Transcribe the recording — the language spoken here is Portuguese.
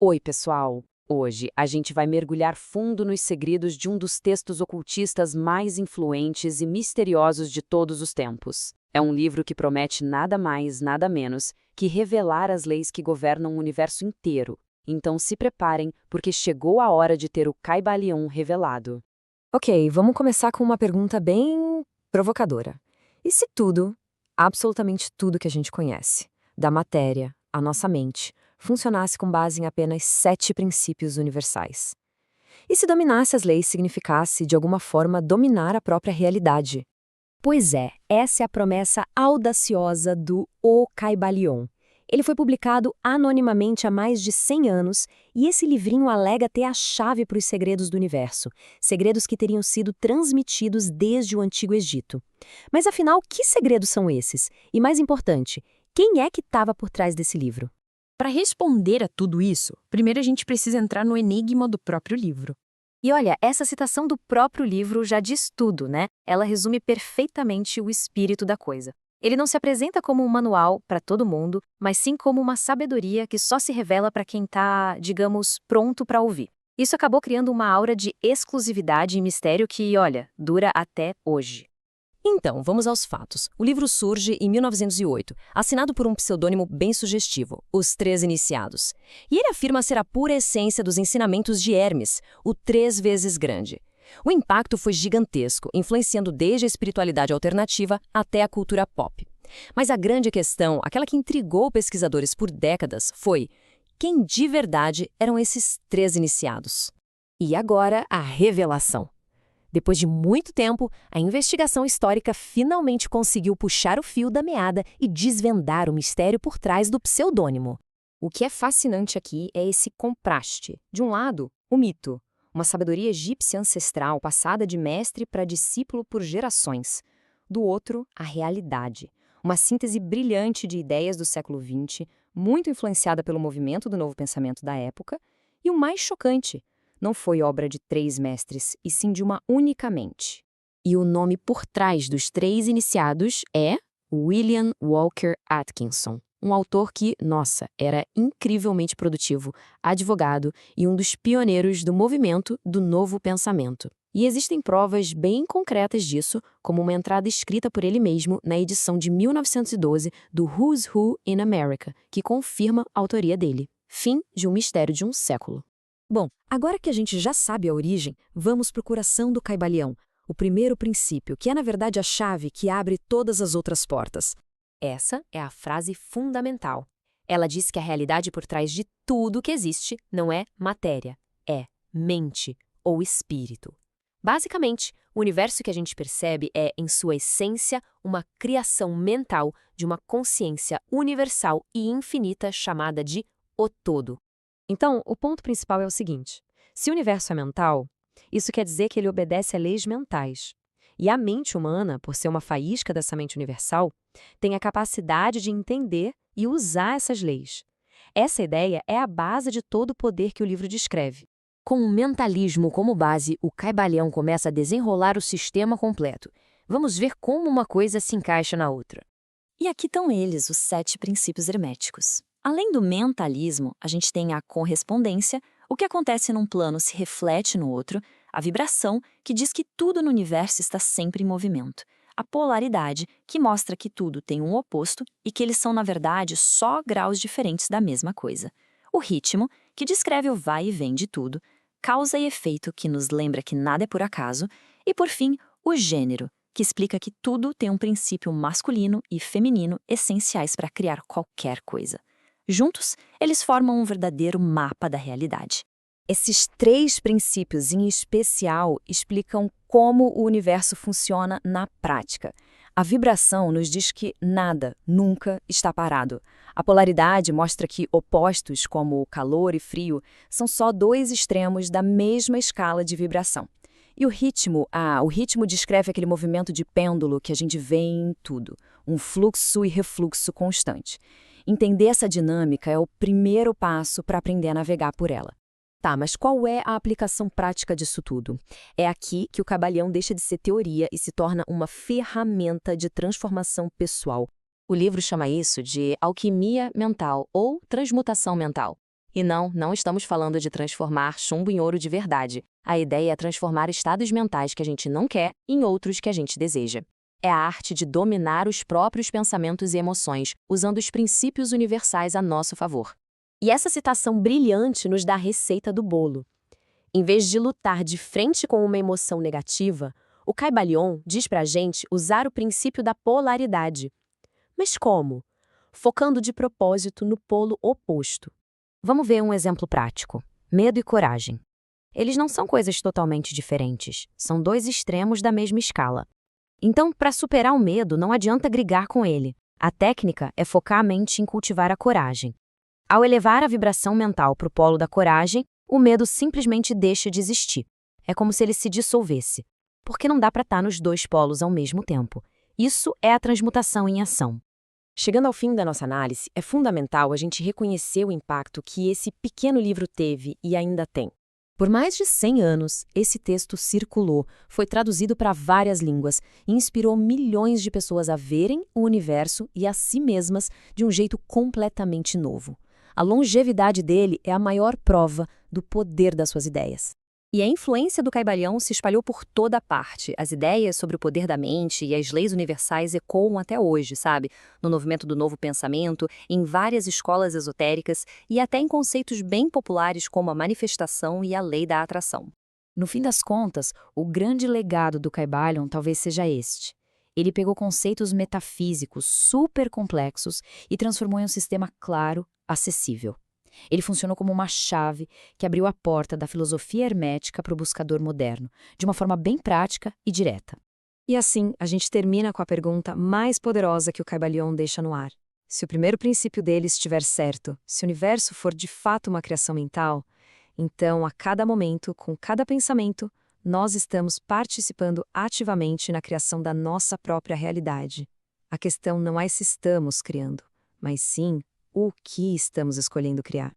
Oi, pessoal! Hoje a gente vai mergulhar fundo nos segredos de um dos textos ocultistas mais influentes e misteriosos de todos os tempos. É um livro que promete nada mais, nada menos que revelar as leis que governam o universo inteiro. Então se preparem, porque chegou a hora de ter o Caibalion revelado. Ok, vamos começar com uma pergunta bem provocadora. E se tudo, absolutamente tudo que a gente conhece, da matéria, a nossa mente, funcionasse com base em apenas 7 princípios universais? E se dominasse as leis significasse, de alguma forma, dominar a própria realidade? Pois é, essa é a promessa audaciosa do O Caibalion. Ele foi publicado anonimamente há mais de 100 anos e esse livrinho alega ter a chave para os segredos do universo, segredos que teriam sido transmitidos desde o Antigo Egito. Mas afinal, que segredos são esses? E mais importante, quem é que estava por trás desse livro? Para responder a tudo isso, primeiro a gente precisa entrar no enigma do próprio livro. E olha, essa citação do próprio livro já diz tudo, né? Ela resume perfeitamente o espírito da coisa. Ele não se apresenta como um manual para todo mundo, mas sim como uma sabedoria que só se revela para quem está, digamos, pronto para ouvir. Isso acabou criando uma aura de exclusividade e mistério que, olha, dura até hoje. Então, vamos aos fatos. O livro surge em 1908, assinado por um pseudônimo bem sugestivo, Os Três Iniciados. E ele afirma ser a pura essência dos ensinamentos de Hermes, o 3 vezes grande. O impacto foi gigantesco, influenciando desde a espiritualidade alternativa até a cultura pop. Mas a grande questão, aquela que intrigou pesquisadores por décadas, foi: quem de verdade eram esses 3 iniciados? E agora, a revelação. Depois de muito tempo, a investigação histórica finalmente conseguiu puxar o fio da meada e desvendar o mistério por trás do pseudônimo. O que é fascinante aqui é esse contraste. De um lado, o mito, uma sabedoria egípcia ancestral passada de mestre para discípulo por gerações. Do outro, a realidade, uma síntese brilhante de ideias do século XX, muito influenciada pelo movimento do novo pensamento da época, e o mais chocante, não foi obra de 3 mestres, e sim de uma única mente. E o nome por trás dos 3 iniciados é William Walker Atkinson, um autor que, nossa, era incrivelmente produtivo, advogado e um dos pioneiros do movimento do novo pensamento. E existem provas bem concretas disso, como uma entrada escrita por ele mesmo na edição de 1912 do Who's Who in America, que confirma a autoria dele. Fim de um mistério de um século. Bom, agora que a gente já sabe a origem, vamos para o coração do Caibalion, o primeiro princípio, que é na verdade a chave que abre todas as outras portas. Essa é a frase fundamental. Ela diz que a realidade por trás de tudo que existe não é matéria, é mente ou espírito. Basicamente, o universo que a gente percebe é, em sua essência, uma criação mental de uma consciência universal e infinita chamada de O Todo. Então, o ponto principal é o seguinte: se o universo é mental, isso quer dizer que ele obedece a leis mentais. E a mente humana, por ser uma faísca dessa mente universal, tem a capacidade de entender e usar essas leis. Essa ideia é a base de todo o poder que o livro descreve. Com o mentalismo como base, o Caibalion começa a desenrolar o sistema completo. Vamos ver como uma coisa se encaixa na outra. E aqui estão eles, os 7 princípios herméticos. Além do mentalismo, a gente tem a correspondência, o que acontece num plano se reflete no outro, a vibração, que diz que tudo no universo está sempre em movimento, a polaridade, que mostra que tudo tem um oposto e que eles são, na verdade, só graus diferentes da mesma coisa, o ritmo, que descreve o vai e vem de tudo, causa e efeito, que nos lembra que nada é por acaso, e, por fim, o gênero, que explica que tudo tem um princípio masculino e feminino essenciais para criar qualquer coisa. Juntos, eles formam um verdadeiro mapa da realidade. Esses 3 princípios em especial explicam como o universo funciona na prática. A vibração nos diz que nada, nunca, está parado. A polaridade mostra que opostos, como calor e frio, são só 2 extremos da mesma escala de vibração. E o ritmo descreve aquele movimento de pêndulo que a gente vê em tudo, um fluxo e refluxo constante. Entender essa dinâmica é o primeiro passo para aprender a navegar por ela. Tá, mas qual é a aplicação prática disso tudo? É aqui que o Caibalion deixa de ser teoria e se torna uma ferramenta de transformação pessoal. O livro chama isso de alquimia mental ou transmutação mental. E não estamos falando de transformar chumbo em ouro de verdade. A ideia é transformar estados mentais que a gente não quer em outros que a gente deseja. É a arte de dominar os próprios pensamentos e emoções, usando os princípios universais a nosso favor. E essa citação brilhante nos dá a receita do bolo. Em vez de lutar de frente com uma emoção negativa, o Caibalion diz pra gente usar o princípio da polaridade. Mas como? Focando de propósito no polo oposto. Vamos ver um exemplo prático. Medo e coragem. Eles não são coisas totalmente diferentes, são dois extremos da mesma escala. Então, para superar o medo, não adianta brigar com ele. A técnica é focar a mente em cultivar a coragem. Ao elevar a vibração mental para o polo da coragem, o medo simplesmente deixa de existir. É como se ele se dissolvesse. Porque não dá para estar nos dois polos ao mesmo tempo. Isso é a transmutação em ação. Chegando ao fim da nossa análise, é fundamental a gente reconhecer o impacto que esse pequeno livro teve e ainda tem. Por mais de 100 anos, esse texto circulou, foi traduzido para várias línguas e inspirou milhões de pessoas a verem o universo e a si mesmas de um jeito completamente novo. A longevidade dele é a maior prova do poder das suas ideias. E a influência do Caibalion se espalhou por toda parte. As ideias sobre o poder da mente e as leis universais ecoam até hoje, sabe? No movimento do novo pensamento, em várias escolas esotéricas e até em conceitos bem populares como a manifestação e a lei da atração. No fim das contas, o grande legado do Caibalion talvez seja este. Ele pegou conceitos metafísicos super complexos e transformou em um sistema claro, acessível. Ele funcionou como uma chave que abriu a porta da filosofia hermética para o buscador moderno, de uma forma bem prática e direta. E assim, a gente termina com a pergunta mais poderosa que o Caibalion deixa no ar. Se o primeiro princípio dele estiver certo, se o universo for de fato uma criação mental, então, a cada momento, com cada pensamento, nós estamos participando ativamente na criação da nossa própria realidade. A questão não é se estamos criando, mas sim o que estamos escolhendo criar.